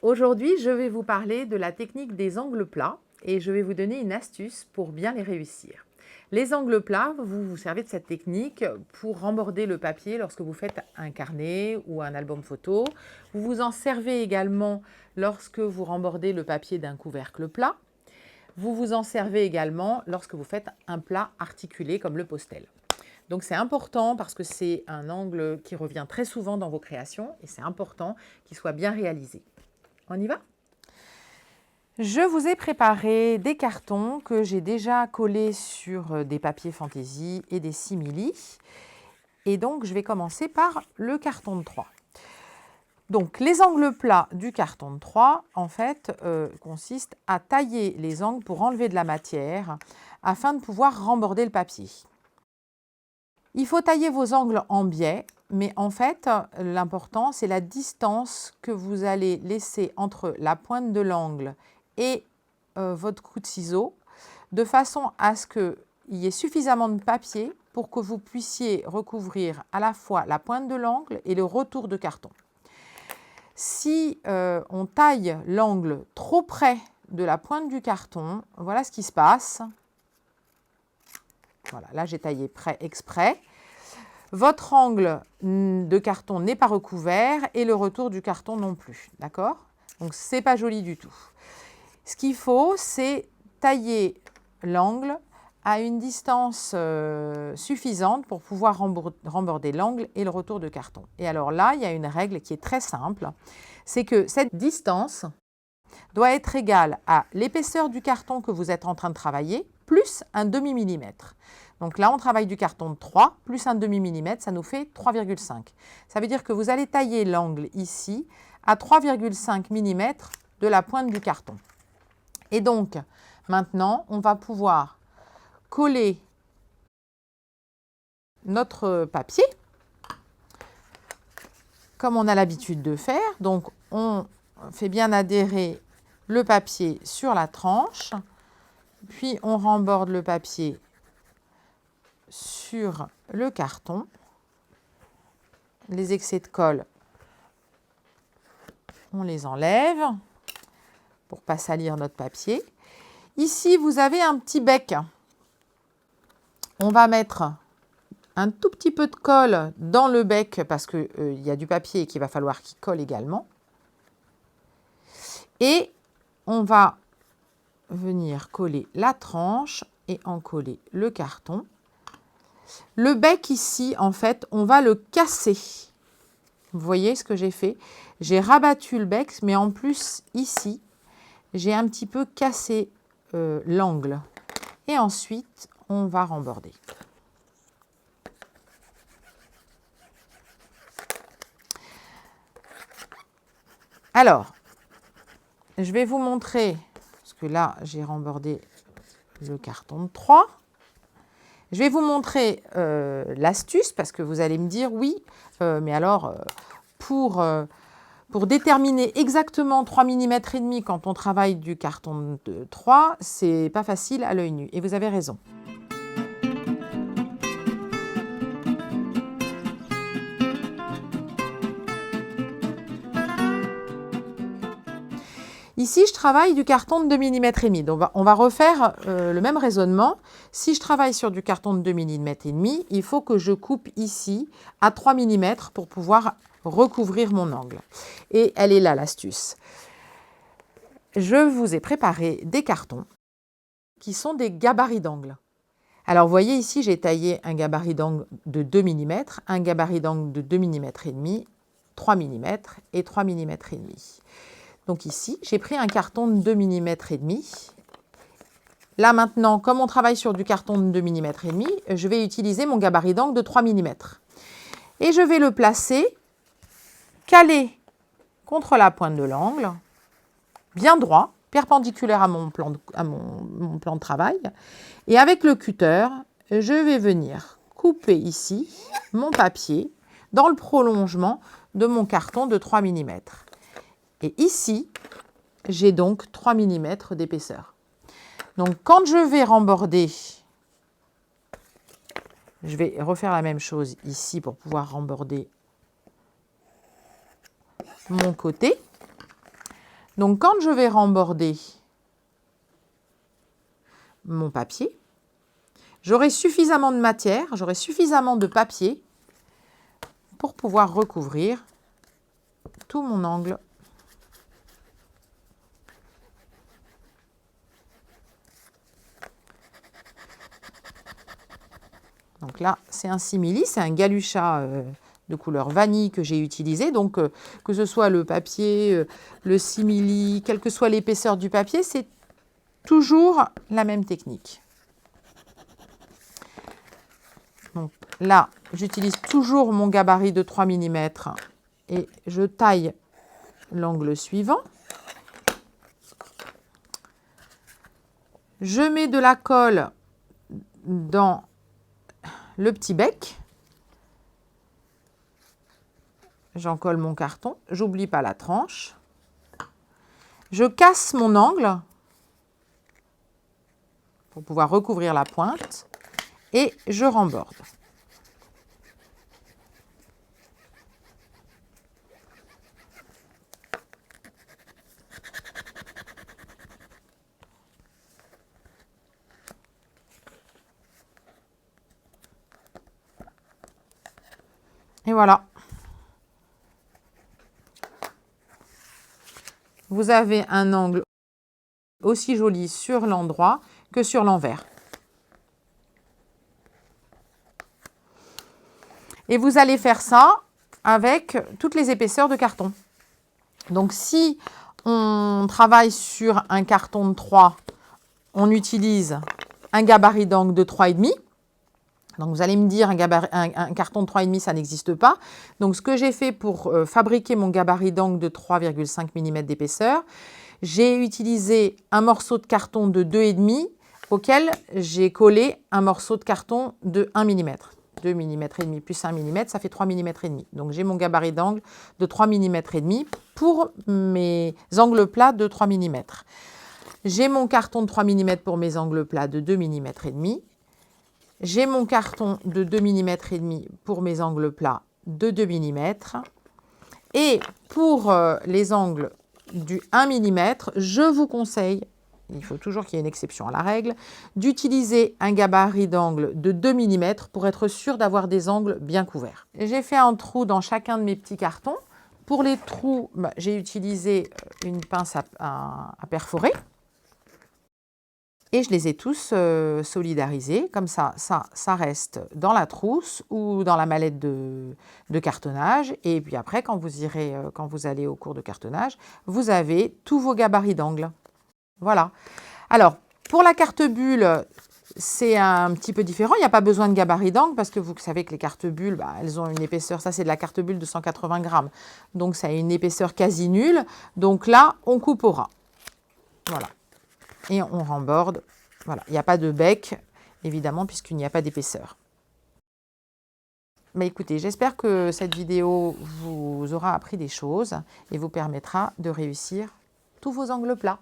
Aujourd'hui je vais vous parler de la technique des angles plats et je vais vous donner une astuce pour bien les réussir. Les angles plats, vous vous servez de cette technique pour remborder le papier lorsque vous faites un carnet ou un album photo. Vous vous en servez également lorsque vous rembordez le papier d'un couvercle plat. Vous vous en servez également lorsque vous faites un plat articulé comme le postel. Donc c'est important parce que c'est un angle qui revient très souvent dans vos créations et c'est important qu'il soit bien réalisé. On y va? Je vous ai préparé des cartons que j'ai déjà collés sur des papiers fantaisie et des simili. Et donc je vais commencer par le carton de 3. Donc les angles plats du carton de 3, en fait, consistent à tailler les angles pour enlever de la matière afin de pouvoir remborder le papier. Il faut tailler vos angles en biais, mais en fait, l'important, c'est la distance que vous allez laisser entre la pointe de l'angle et votre coup de ciseau, de façon à ce qu'il y ait suffisamment de papier pour que vous puissiez recouvrir à la fois la pointe de l'angle et le retour de carton. Si on taille l'angle trop près de la pointe du carton, voilà ce qui se passe. Voilà, là j'ai taillé près exprès. Votre angle de carton n'est pas recouvert et le retour du carton non plus, d'accord? Donc c'est pas joli du tout. Ce qu'il faut, c'est tailler l'angle à une distance suffisante pour pouvoir remborder l'angle et le retour de carton. Et alors là, il y a une règle qui est très simple, c'est que cette distance doit être égale à l'épaisseur du carton que vous êtes en train de travailler, plus un demi-millimètre. Donc là, on travaille du carton de 3, plus un demi-millimètre, ça nous fait 3,5. Ça veut dire que vous allez tailler l'angle ici à 3,5 mm de la pointe du carton. Et donc, maintenant, on va pouvoir coller notre papier, comme on a l'habitude de faire. Donc, on fait bien adhérer le papier sur la tranche, puis on remborde le papier sur le carton. Les excès de colle, on les enlève pour ne pas salir notre papier. Ici, vous avez un petit bec. On va mettre un tout petit peu de colle dans le bec parce qu'il y a du papier qu'il va falloir qu'il colle également. Et on va venir coller la tranche et en coller le carton. Le bec ici, en fait, on va le casser. Vous voyez ce que j'ai fait? J'ai rabattu le bec, mais en plus, ici, j'ai un petit peu cassé l'angle. Et ensuite, on va remborder. Alors, je vais vous montrer, parce que là, j'ai rembordé le carton de 3. Je vais vous montrer l'astuce, parce que vous allez me dire, oui, mais alors, pour déterminer exactement 3,5 mm quand on travaille du carton de 3, c'est pas facile à l'œil nu. Et vous avez raison. Ici, je travaille du carton de 2,5 mm. Donc, on va refaire le même raisonnement. Si je travaille sur du carton de 2,5 mm, il faut que je coupe ici à 3 mm pour pouvoir recouvrir mon angle. Et elle est là, l'astuce. Je vous ai préparé des cartons qui sont des gabarits d'angle. Alors, vous voyez ici, j'ai taillé un gabarit d'angle de 2 mm, un gabarit d'angle de 2,5 mm, 3 mm et 3,5 mm. Donc ici, j'ai pris un carton de 2,5 mm. Là maintenant, comme on travaille sur du carton de 2,5 mm, je vais utiliser mon gabarit d'angle de 3 mm. Et je vais le placer calé contre la pointe de l'angle, bien droit, perpendiculaire à mon plan de travail. Et avec le cutter, je vais venir couper ici mon papier dans le prolongement de mon carton de 3 mm. Et ici, j'ai donc 3 mm d'épaisseur. Donc, quand je vais remborder, je vais refaire la même chose ici pour pouvoir remborder mon côté. Donc, quand je vais remborder mon papier, j'aurai suffisamment de matière, j'aurai suffisamment de papier pour pouvoir recouvrir tout mon angle. Donc là, c'est un simili, c'est un galucha de couleur vanille que j'ai utilisé. Donc, que ce soit le papier, le simili, quelle que soit l'épaisseur du papier, c'est toujours la même technique. Donc là, j'utilise toujours mon gabarit de 3 mm et je taille l'angle suivant. Je mets de la colle dans le petit bec. J'en colle mon carton. J'oublie pas la tranche. Je casse mon angle pour pouvoir recouvrir la pointe et je remborde. Et voilà. Vous avez un angle aussi joli sur l'endroit que sur l'envers. Et vous allez faire ça avec toutes les épaisseurs de carton. Donc, si on travaille sur un carton de 3, on utilise un gabarit d'angle de 3,5. Donc, vous allez me dire, un carton de 3,5, ça n'existe pas. Donc, ce que j'ai fait pour fabriquer mon gabarit d'angle de 3,5 mm d'épaisseur, j'ai utilisé un morceau de carton de 2,5 auquel j'ai collé un morceau de carton de 1 mm. 2 mm et demi plus 1 mm, ça fait 3 mm et demi. Donc, j'ai mon gabarit d'angle de 3 mm et demi pour mes angles plats de 3 mm. J'ai mon carton de 3 mm pour mes angles plats de 2 mm et demi. J'ai mon carton de 2 mm et demi pour mes angles plats de 2 mm. Et pour les angles du 1 mm, je vous conseille, il faut toujours qu'il y ait une exception à la règle, d'utiliser un gabarit d'angle de 2 mm pour être sûr d'avoir des angles bien couverts. J'ai fait un trou dans chacun de mes petits cartons. Pour les trous, j'ai utilisé une pince à perforer. Et je les ai tous solidarisés, comme ça reste dans la trousse ou dans la mallette de cartonnage. Et puis après, quand vous allez au cours de cartonnage, vous avez tous vos gabarits d'angle. Voilà. Alors, pour la carte bulle, c'est un petit peu différent. Il n'y a pas besoin de gabarit d'angle parce que vous savez que les cartes bulles, elles ont une épaisseur, ça c'est de la carte bulle de 180 grammes. Donc, ça a une épaisseur quasi nulle. Donc là, on coupe au ras. Voilà. Et on remborde. Voilà, il n'y a pas de bec, évidemment, puisqu'il n'y a pas d'épaisseur. Mais écoutez, j'espère que cette vidéo vous aura appris des choses et vous permettra de réussir tous vos angles plats.